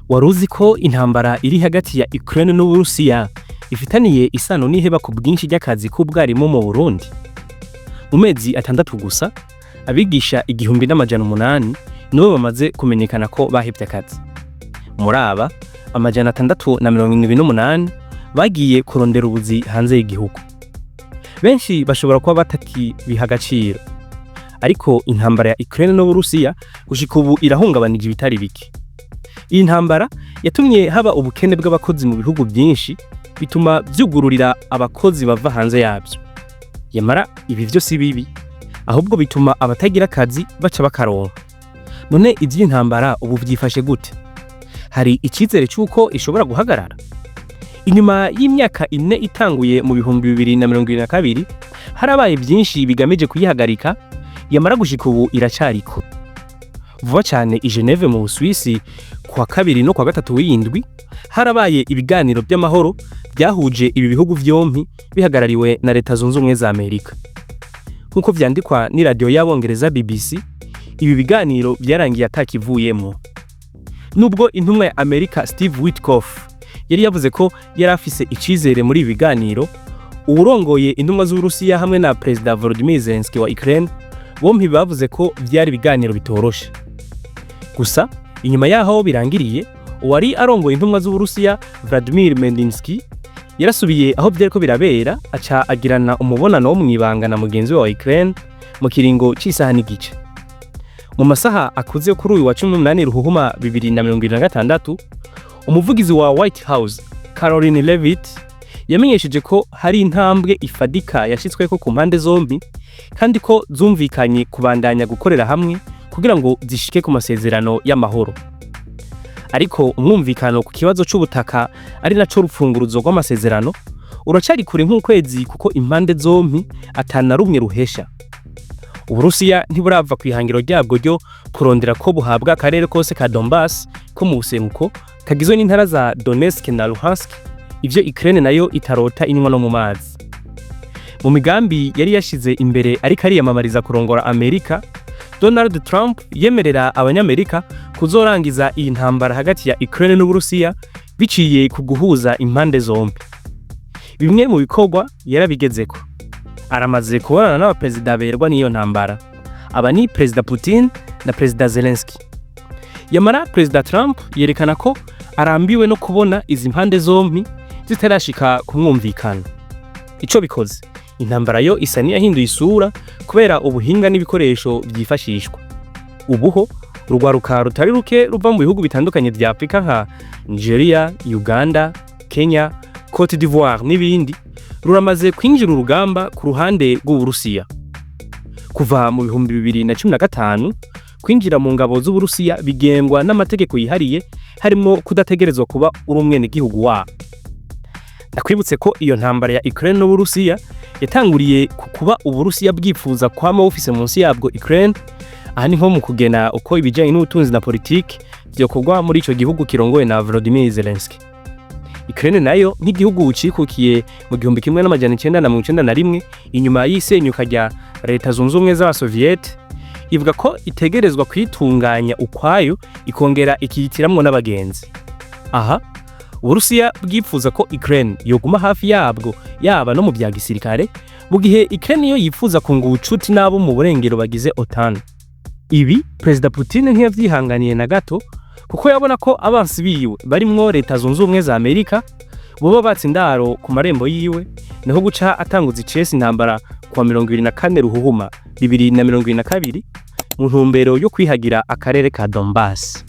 Waruzi ko intambara iri hagati ya Ukraine n'Uburusiya ifitaniye isano n'iheba ku bwinshi ry'akazi k'ubwarimu mu Burundi? Mu mezi 6 gusa abigisha 1800 nibo bamaze kumenyekana ko bahevye akazi. Muri aba 678 bagiye kurondera ubuzi hanze y'igihugu. Benshi bashobora kuba batakibiha agaciro. Ariko intambara ya Ukraine n'Uburusiya gushika ubu irahungabanije ibitari bike. Iyi ntambara yatumye haba ubukene bw'abakozi mu bihugu vyinshi, bituma vyugururira abakozi bava hanze yavyo. Yamara ibi vyo si bibi, ahubwo bituma abatagira akazi baca bakaronka. None ivy'intambara ubu vyifashe gute? Hari icezere cyuko ishobora guhagarara? Inyuma y'imyaka 4 itanguye mu bihumbi 2022 harabaye vyinshi bigamije kuyihagarika. Yamara gushika ubu iracariko. Vuba cyane i Geneve mu Busuwisi kwa 2 no kwa 3 w'indwi harabaye ibiganiro by'amahoro byahuje ibi bihugu vyompi bihagarariwe na Leta Zunze Ubumwe za Amerika. Nkuko vyandikwa ni radio y'Abongereza BBC, ibi biganiro byarangiye atakivuyemo. Nubwo intumwa ya Amerika Steve Witkoff yari yavuze ko yari afise icizere muri ibi biganiro, urongoye intumwa z'Uburusiya hamwe na President Volodymyr Zelensky wa Ukraine bompi bavuze ko byari biganiro bitoroshe. Gusa inyuma yaho birangiriye, uwari arongoye intumwa z'Uburusiya Vladimir Medinsky yarasubiye aho byariko birabera, aca agirana umubonano wo mwibanga na mugenzi we wa Ukraine mu kiringo c'isaha n'igice. Mu masaha akuze kuri uyu wa 18 Ruhuhuma 2026, umuvugizi wa White House Caroline Leavitt yamenyesheje ko hari intambwe ifadika yashitsweko ku mpande zombi, kandi ko zumvikanye kubandanya gukorera hamwe kugira ngo zishike ku masezerano y'amahoro. Ariko umwumvikano ku kibazo c'ubutaka ari naco rupfunguruzo rw'amasezerano uracari kure nk'ukwezi, kuko impande zompi atana rumwe ruhesha. Uburusiya ntiburava kwihangiro ryabwo ryo kurondera ko buhabwa akarere kose ka Donbass ko mu buseruko kagizwe n'intara za Donetsk na Luhansk, ivyo Ukraine nayo itarota inwa no mu mazi. Mu migambi yari yashize imbere ariko ariyamamariza kurongora Amerika, Donald Trump yemerera abanyamerika kuzorangiza iyi ntambara hagati ya Ukraine n'Uburusiya biciye ku guhuza impande zombi. Bimwe mu bikorwa yarabigezeko. Aramaze kubonana n'abaperezida berwa n'iyo ntambara. Aba ni President Putin na President Zelensky. Yamara President Trump yerekana ko arambiwe no kubona izi mpande zombi zitarashika kumwumvikana. Ico bikoze, intambara yo isa niyahinduye isura kubera ubuhinga n'ibikoresho vyifashishwa. Ubuho rugwaruka rutari ruke ruva mu bihugu bitandukanye vya Afrika nka Nigeria, Uganda, Kenya, Cote d'Ivoire n'ibindi ruramaze kwinjira urugamba ku ruhande rw'Uburusiya. Kuva mu 2015 kwinjira mu ngabo z'Uburusiya bigengwa n'amategeko yihariye, harimo kudategerezwa kuba urumwene gihugu wa. Ndakwibutse ko iyo ntambara ya Ukraine n'Uburusiya yatanguriye kuba Uburusiya bwifuza kwama office munsi yabwo Ukraine, aha ni nko mu kugena uko ibijanye n'ubutunzi na politiki byokorwa muri ico gihugu kirongowe na Volodymyr Zelensky. Ukraine nayo nk'igihugu ucikukiye mu 1991 inyuma y'isenyuka rya Leta Zunze Ubumwe z'Abasoviet, ivuga ko itegerezwa kwitunganya ukwayo ikongera ikiyitiramwo n'abagenzi. Aha Uburusiya bwifuza ko Ukraine yoguma hafi yabwo yaba no mu bya gisirikare, mu gihe Ukraine yo yifuza kunga ubucuti nabo mu burengero bagize OTAN. Ibi President Putin ntiyavyihanganiye na gato, kuko yabona ko abansi biwe barimwo Leta Zunze Ubumwe za Amerika boba batsindaro ku marembo yiwe, naho guca atanguza icesi intambara kwa 24 Ruhuhuma 2022 mu ntumbero yo kwihagira akarere ka Donbass.